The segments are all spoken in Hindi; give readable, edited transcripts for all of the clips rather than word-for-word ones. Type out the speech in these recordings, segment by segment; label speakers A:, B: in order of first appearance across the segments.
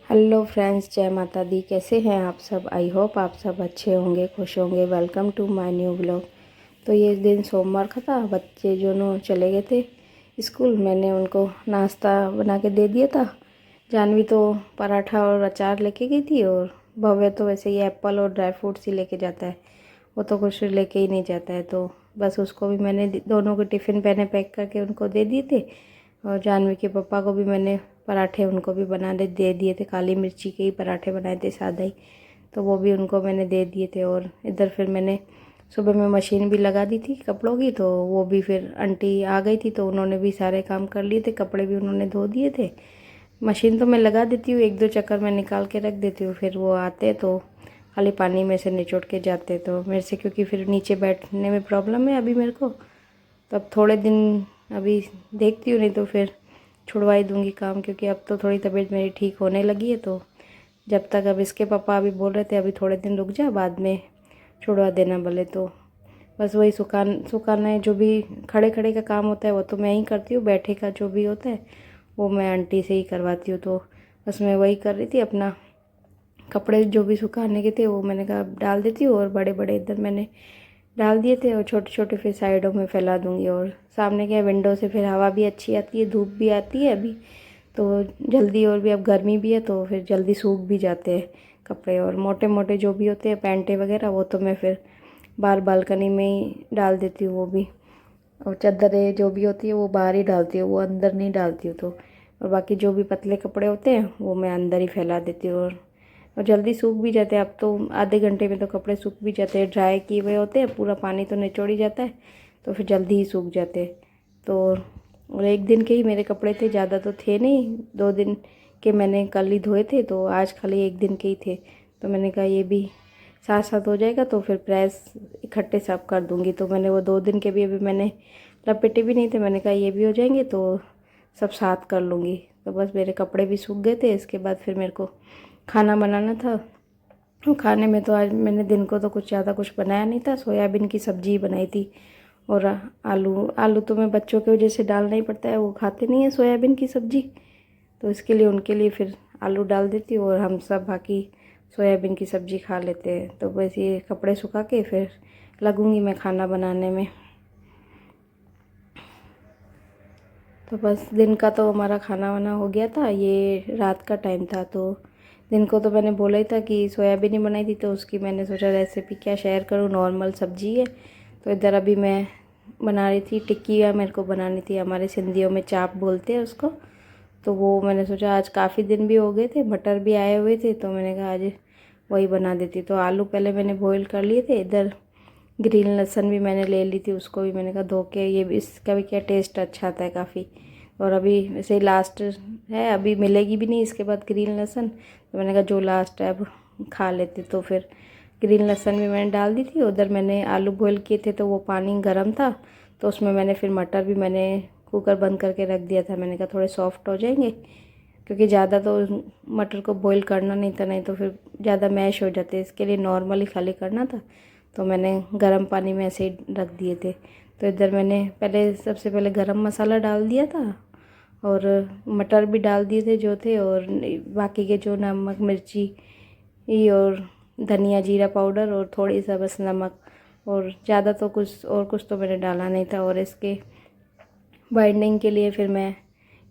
A: हेलो फ्रेंड्स, जय माता दी। कैसे हैं आप सब? आई होप आप सब अच्छे होंगे, खुश होंगे। Welcome to my new blog. तो ये दिन सोमवार का था। बच्चे जो नो चले गए थे स्कूल। मैंने उनको नाश्ता बना के दे दिया था। जानवी तो पराठा और अचार लेके गई थी, और भव्य तो वैसे ही एप्पल और ड्राई फ्रूट्स ही लेके जाता है। वो तो कुछ लेके ही नहीं जाता है, तो बस उसको भी मैंने दोनों के टिफ़िन पहने पैक करके उनको दे दिए थे। और जानवी के पापा को भी मैंने पराठे उनको भी बना दे दिए थे। काली मिर्ची के ही पराठे बनाए थे, सादा ही। तो वो भी उनको मैंने दे दिए थे। और इधर फिर मैंने सुबह में मशीन भी लगा दी थी कपड़ों की, तो वो भी फिर आंटी आ गई थी तो उन्होंने भी सारे काम कर लिए थे। कपड़े भी उन्होंने धो दिए थे। मशीन तो मैं लगा देती हूँ, एक दो चक्कर मैं निकाल के रख देती हूँ। फिर वो आते तो खाली पानी में से निचोड़ के जाते। तो मेरे से, क्योंकि फिर नीचे बैठने में प्रॉब्लम है अभी मेरे को, तो अब थोड़े दिन अभी देखती हूँ, नहीं तो फिर छुड़वा ही दूँगी काम। क्योंकि अब तो थोड़ी तबीयत मेरी ठीक होने लगी है, तो जब तक, अब इसके पापा अभी बोल रहे थे अभी थोड़े दिन रुक जा, बाद में छुड़वा देना बोले। तो बस वही सुखाना है। जो भी खड़े खड़े का काम होता है वो तो मैं ही करती हूँ, बैठे का जो भी होता है वो मैं आंटी से ही करवाती हूँ। तो बस मैं वही कर रही थी। अपना कपड़े जो भी सुखाने के थे वो मैंने कहा डाल देती हूँ, और बड़े बड़े इधर मैंने डाल दिए थे, और छोटे छोटे फिर साइडों में फैला दूँगी। और सामने क्या विंडो से फिर हवा भी अच्छी आती है, धूप भी आती है अभी तो जल्दी। और भी अब गर्मी भी है तो फिर जल्दी सूख भी जाते हैं कपड़े। और मोटे मोटे जो भी होते हैं पैंटे वगैरह, वो तो मैं फिर बाहर बालकनी में ही डाल देती हूँ वो भी। और चादरें जो भी होती है वो बाहर ही डालती हूँ, वो अंदर नहीं डालती हूँ। तो और बाकी जो भी पतले कपड़े होते हैं वो मैं अंदर ही फैला देती हूँ। और जल्दी सूख भी जाते हैं। अब तो आधे घंटे में तो कपड़े सूख भी जाते हैं। ड्राई किए हुए होते हैं, पूरा पानी तो निचोड़ ही जाता है, तो फिर जल्दी ही सूख जाते हैं। तो और एक दिन के ही मेरे कपड़े थे, ज़्यादा तो थे नहीं। 2 दिन के मैंने कल ही धोए थे, तो आज खाली एक दिन के ही थे। तो मैंने कहा ये भी साथ साथ हो जाएगा, तो फिर प्रेस इकट्ठे सब कर दूँगी। तो मैंने वो 2 दिन के भी अभी मैंने लपेटे भी नहीं थे। मैंने कहा ये भी हो जाएंगे तो सब साथ कर लूँगी। तो बस मेरे कपड़े भी सूख गए थे। इसके बाद फिर मेरे को खाना बनाना था। और खाने में तो आज मैंने दिन को तो कुछ ज़्यादा कुछ बनाया नहीं था। सोयाबीन की सब्ज़ी बनाई थी, और आलू आलू तो मैं बच्चों की वजह से डालना ही पड़ता है, वो खाते नहीं है सोयाबीन की सब्ज़ी। तो इसके लिए उनके लिए फिर आलू डाल देती हूँ, और हम सब बाकी सोयाबीन की सब्ज़ी खा लेते हैं। तो बस ये कपड़े सुखा के फिर लगूँगी मैं खाना बनाने में। तो बस दिन का तो हमारा खाना वाना हो गया था। ये रात का टाइम था, तो दिन को तो मैंने बोला ही था कि सोयाबीन ही बनाई थी, तो उसकी मैंने सोचा रेसिपी क्या शेयर करूँ। नॉर्मल सब्जी है। तो इधर अभी मैं बना रही थी टिक्की, या मेरे को बनानी थी, हमारे सिंधियों में चाप बोलते हैं उसको। तो वो मैंने सोचा, आज काफ़ी दिन भी हो गए थे, मटर भी आए हुए थे, तो मैंने कहा आज वही बना देती। तो आलू पहले मैंने बॉईल कर लिए थे। इधर ग्रीन लहसुन भी मैंने ले ली थी, उसको भी मैंने कहा धो के, ये भी इसका भी क्या टेस्ट अच्छा आता है काफ़ी। और अभी वैसे लास्ट है, अभी मिलेगी भी नहीं इसके बाद ग्रीन लहसुन। तो मैंने कहा जो लास्ट है अब खा लेते। तो फिर ग्रीन लहसुन भी मैंने डाल दी थी। उधर मैंने आलू बॉईल किए थे, तो वो पानी गर्म था, तो उसमें मैंने फिर मटर भी मैंने कुकर बंद करके रख दिया था। मैंने कहा थोड़े सॉफ्ट हो जाएंगे, क्योंकि ज़्यादा तो मटर को बॉईल करना नहीं था, नहीं तो फिर ज़्यादा मैश हो जाते। इसके लिए नॉर्मली खाली करना था, तो मैंने गर्म पानी में ऐसे ही रख दिए थे। तो इधर मैंने सबसे पहले गरम मसाला डाल दिया था, और मटर भी डाल दिए थे जो थे, और बाकी के जो नमक मिर्ची और धनिया जीरा पाउडर और थोड़ी सा बस नमक, और ज़्यादा तो कुछ तो मैंने डाला नहीं था। और इसके बाइंडिंग के लिए फिर मैं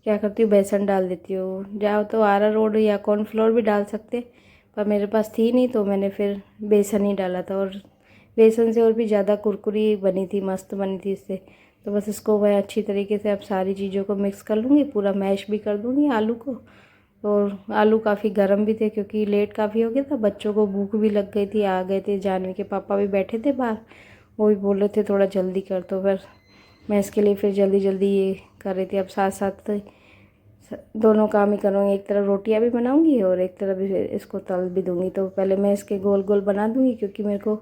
A: क्या करती हूँ, बेसन डाल देती हूँ। जाओ तो अरारोट या कॉर्नफ्लोर भी डाल सकते, पर मेरे पास थी नहीं, तो मैंने फिर बेसन ही डाला था। और बेसन से और भी ज़्यादा कुरकुरी बनी थी, मस्त बनी थी इससे। तो बस इसको मैं अच्छी तरीके से अब सारी चीज़ों को मिक्स कर लूँगी, पूरा मैश भी कर दूँगी आलू को। और आलू काफ़ी गर्म भी थे, क्योंकि लेट काफ़ी हो गया था, बच्चों को भूख भी लग गई थी, आ गए थे। जानवी के पापा भी बैठे थे बाहर, वो भी बोल रहे थे थोड़ा जल्दी कर। तो फिर मैं इसके लिए फिर जल्दी जल्दी ये कर रही थी। अब साथ साथ दोनों काम ही करूँगी, एक तरफ रोटियां भी बनाऊंगी और एक तरफ इसको तल भी दूंगी। तो पहले मैं इसके गोल गोल बना दूंगी, क्योंकि मेरे को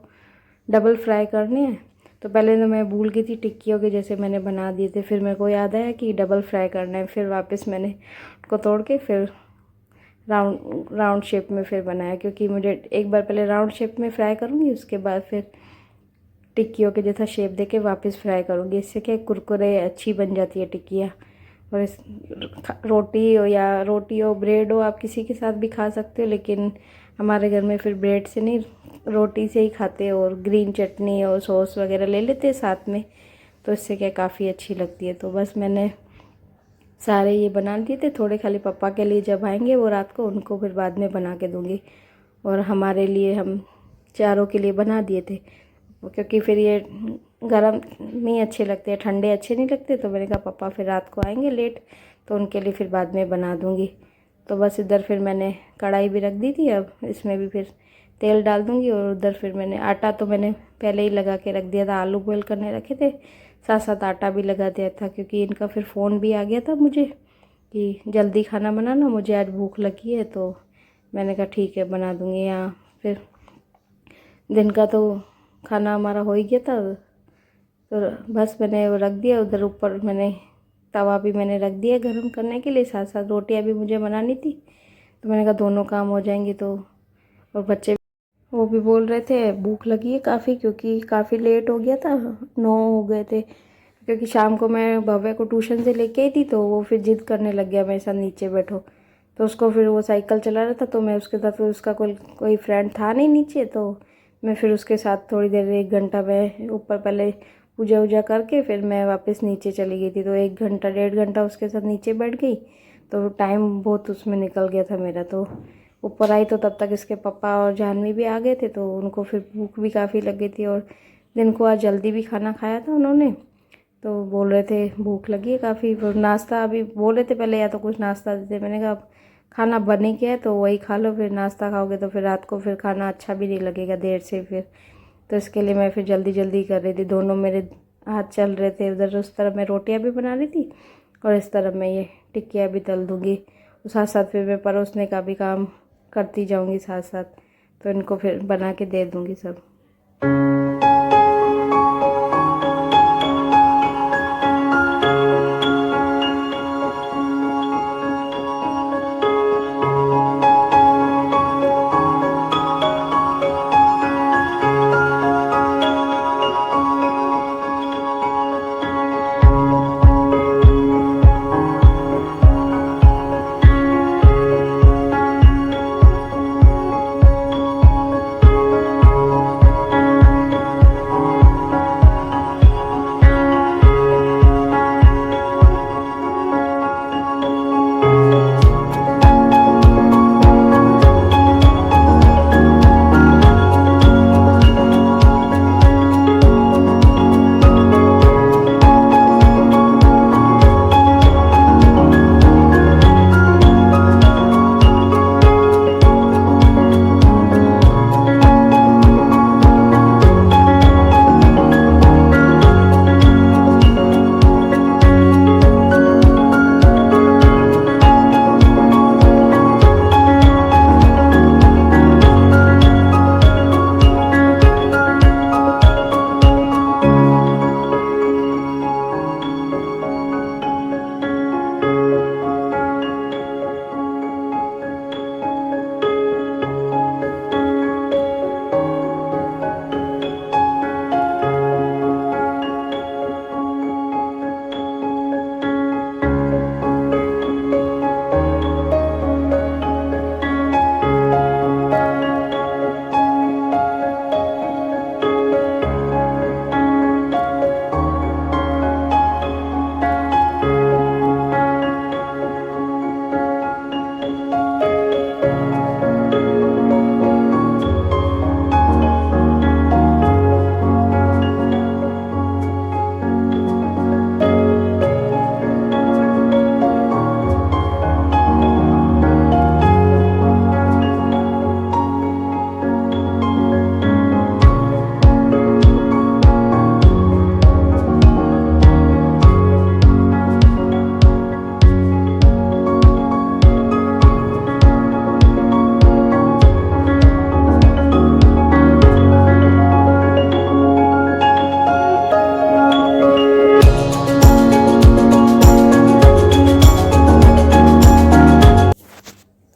A: डबल फ्राई करने हैं। तो पहले तो मैं भूल गई थी, टिक्कियों के जैसे मैंने बना दिए थे। फिर मेरे को याद आया कि डबल फ्राई करना है, फिर वापस मैंने उसको तोड़ के फिर राउंड राउंड शेप में फिर बनाया। क्योंकि मुझे एक बार पहले राउंड शेप में फ्राई करूँगी, उसके बाद फिर टिक्कियों के जैसा शेप देके वापस फ्राई करूँगी। इससे क्या कुरकुरे अच्छी बन जाती है टिक्कियाँ। और रोटी हो या रोटी हो ब्रेड हो, आप किसी के साथ भी खा सकते हो, लेकिन हमारे घर में फिर ब्रेड से नहीं, रोटी से ही खाते हैं। और ग्रीन चटनी और सॉस वगैरह ले लेते हैं साथ में, तो इससे क्या काफ़ी अच्छी लगती है। तो बस मैंने सारे ये बना दिए थे, थोड़े खाली पापा के लिए जब आएंगे वो रात को, उनको फिर बाद में बना के दूँगी। और हमारे लिए हम चारों के लिए बना दिए थे, क्योंकि फिर ये गरम नहीं अच्छे लगते, ठंडे अच्छे नहीं लगते। तो मैंने कहा पापा फिर रात को आएंगे लेट, तो उनके लिए फिर बाद में बना दूँगी। तो बस इधर फिर मैंने कढ़ाई भी रख दी थी, अब इसमें भी फिर तेल डाल दूँगी। और उधर फिर मैंने आटा तो मैंने पहले ही लगा के रख दिया था, आलू बॉयल करने रखे थे, साथ साथ आटा भी लगा दिया था, क्योंकि इनका फिर फ़ोन भी आ गया था मुझे कि जल्दी खाना बनाना, मुझे आज भूख लगी है। तो मैंने कहा ठीक है बना दूँगी। यहाँ फिर दिन का तो खाना हमारा हो ही गया था, तो बस मैंने वो रख दिया उधर ऊपर। मैंने तवा भी मैंने रख दिया गरम करने के लिए, साथ साथ रोटियां भी मुझे बनानी थी। तो मैंने कहा दोनों काम हो जाएंगे। तो और बच्चे वो भी बोल रहे थे भूख लगी है काफ़ी, क्योंकि काफ़ी लेट हो गया था, 9 हो गए थे। क्योंकि शाम को मैं भव्य को ट्यूशन से लेके आई थी, तो वो फिर जिद करने लग गया मेरे साथ नीचे बैठो। तो उसको फिर वो साइकिल चला रहा था, तो मैं उसके साथ, फिर उसका कोई फ्रेंड था नहीं नीचे, तो मैं फिर उसके साथ थोड़ी देर 1 घंटा मैं ऊपर पहले पूजा वूजा करके फिर मैं वापस नीचे चली गई थी। तो 1 घंटा 1.5 घंटा उसके साथ नीचे बैठ गई, तो टाइम बहुत उसमें निकल गया था मेरा। तो ऊपर आई तो तब तक इसके पापा और जानवी भी आ गए थे, तो उनको फिर भूख भी काफ़ी लग गई थी। और दिन को आज जल्दी भी खाना खाया था उन्होंने, तो बोल रहे थे भूख लगी है काफ़ी। नाश्ता अभी बोल रहे थे पहले या तो कुछ नाश्ता देते, मैंने कहा खाना बने क्या है तो वही खा लो, फिर नाश्ता खाओगे तो फिर रात को फिर खाना अच्छा भी नहीं लगेगा देर से फिर। तो इसके लिए मैं फिर जल्दी जल्दी कर रही थी, दोनों मेरे हाथ चल रहे थे। उधर उस तरफ मैं रोटियां भी बना रही थी और इस तरफ मैं ये टिक्कियाँ भी तल दूँगी, साथ साथ फिर मैं परोसने का भी काम करती जाऊँगी साथ साथ। तो इनको फिर बना के दे दूँगी सब।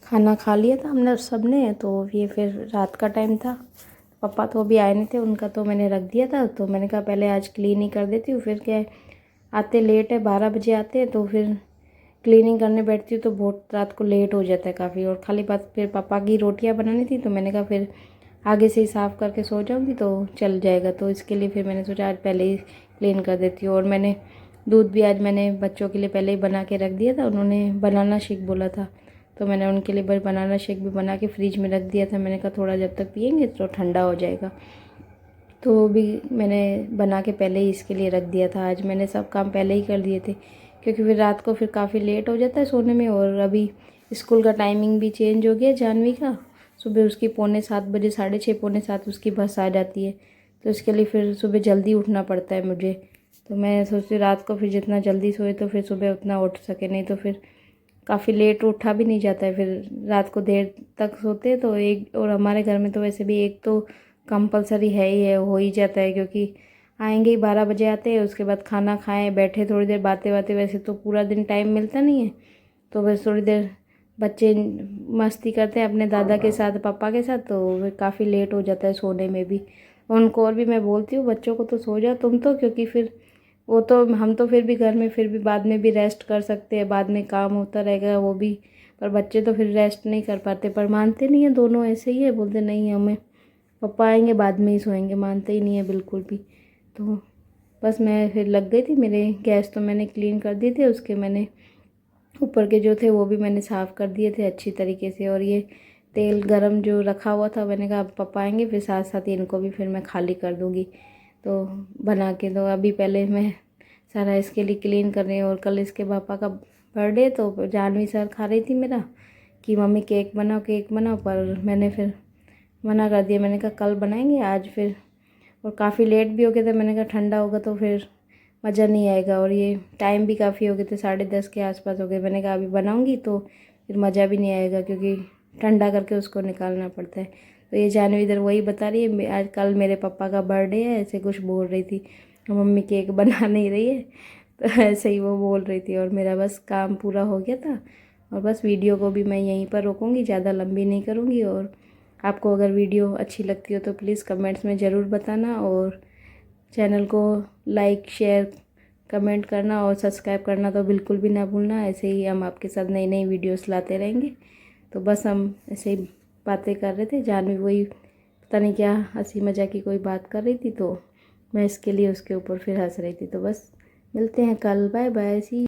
A: खाना खा लिया था हमने सब ने। तो ये फिर रात का टाइम था, पापा तो अभी आए नहीं थे, उनका तो मैंने रख दिया था। तो मैंने कहा पहले आज क्लीन ही कर देती हूँ, फिर क्या है आते लेट है, 12 बजे आते हैं, तो फिर क्लीनिंग करने बैठती हूँ तो बहुत रात को लेट हो जाता है काफ़ी। और खाली बात फिर पापा की रोटियां बनानी थी, तो मैंने कहा फिर आगे से ही साफ़ करके सो जाऊँगी तो चल जाएगा। तो इसके लिए फिर मैंने सोचा आज पहले ही क्लीन कर देती हूँ। और मैंने दूध भी आज मैंने बच्चों के लिए पहले ही बना के रख दिया था। उन्होंने बनाना शेक बोला था, तो मैंने उनके लिए बनाना शेक भी बना के फ्रिज में रख दिया था। मैंने कहा थोड़ा जब तक पियेंगे तो ठंडा हो जाएगा, तो वो भी मैंने बना के पहले ही इसके लिए रख दिया था। आज मैंने सब काम पहले ही कर दिए थे, क्योंकि फिर रात को फिर काफ़ी लेट हो जाता है सोने में। और अभी स्कूल का टाइमिंग भी चेंज हो गया जानवी का। सुबह उसकी 6:45 6:30 6:45 उसकी बस आ जाती है, तो इसके लिए फिर सुबह जल्दी उठना पड़ता है मुझे। तो मैं सोचती रात को फिर जितना जल्दी सोए तो फिर सुबह उतना उठ सके, नहीं तो फिर काफ़ी लेट उठा भी नहीं जाता है। फिर रात को देर तक सोते हैं तो एक, और हमारे घर में तो वैसे भी एक तो कंपलसरी है ही है, हो ही जाता है, क्योंकि आएंगे ही 12 बजे आते हैं। उसके बाद खाना खाएं, बैठे थोड़ी देर बातें बातें, वैसे तो पूरा दिन टाइम मिलता नहीं है, तो बस थोड़ी देर बच्चे मस्ती करते हैं अपने दादा के साथ पापा के साथ, तो काफ़ी लेट हो जाता है सोने में भी। उनको और भी मैं बोलती हूँ बच्चों को तो सो जाओ तुम तो, क्योंकि फिर वो तो हम तो फिर भी घर में फिर भी बाद में भी रेस्ट कर सकते हैं, बाद में काम होता रहेगा वो भी। पर बच्चे तो फिर रेस्ट नहीं कर पाते, पर मानते नहीं है, दोनों ऐसे ही है, बोलते नहीं हमें पापा आएंगे बाद में ही सोएंगे, मानते ही नहीं है बिल्कुल भी। तो बस मैं फिर लग गई थी, मेरे गैस तो मैंने क्लीन कर दिए थे, उसके मैंने ऊपर के जो थे वो भी मैंने साफ़ कर दिए थे अच्छी तरीके से। और ये तेल गरम जो रखा हुआ था, मैंने कहा पापा आएंगे फिर साथ साथ इनको भी फिर मैं खाली कर दूँगी, तो बना के दो। अभी पहले मैं सारा इसके लिए क्लीन कर रही हूँ। और कल इसके पापा का बर्थडे, तो जानवी सर खा रही थी मेरा कि मम्मी केक बनाओ केक बनाओ, पर मैंने फिर मना कर दिया। मैंने कहा कल बनाएंगे आज फिर, और काफ़ी लेट भी हो गया था, मैंने कहा ठंडा होगा तो फिर मज़ा नहीं आएगा। और ये टाइम भी काफ़ी हो गए थे, 10:30 के आसपास हो गए। मैंने कहा अभी बनाऊंगी तो फिर मज़ा भी नहीं आएगा, क्योंकि ठंडा करके उसको निकालना पड़ता है। तो ये जानवी इधर वही बता रही है आज कल मेरे पापा का बर्थडे है, ऐसे कुछ बोल रही थी, मम्मी केक बना नहीं रही है, तो ऐसे ही वो बोल रही थी। और मेरा बस काम पूरा हो गया था, और बस वीडियो को भी मैं यहीं पर रोकूँगी, ज़्यादा लंबी नहीं करूँगी। और आपको अगर वीडियो अच्छी लगती हो तो प्लीज़ कमेंट्स में ज़रूर बताना, और चैनल को लाइक शेयर कमेंट करना और सब्सक्राइब करना तो बिल्कुल भी ना भूलना। ऐसे ही हम आपके साथ नई नई वीडियोस लाते रहेंगे। तो बस हम ऐसे ही बातें कर रहे थे, जानवी वही पता नहीं क्या हंसी मजाक की कोई बात कर रही थी, तो मैं इसके लिए उसके ऊपर फिर हंस रही थी। तो बस मिलते हैं कल, बाय बाय, सी।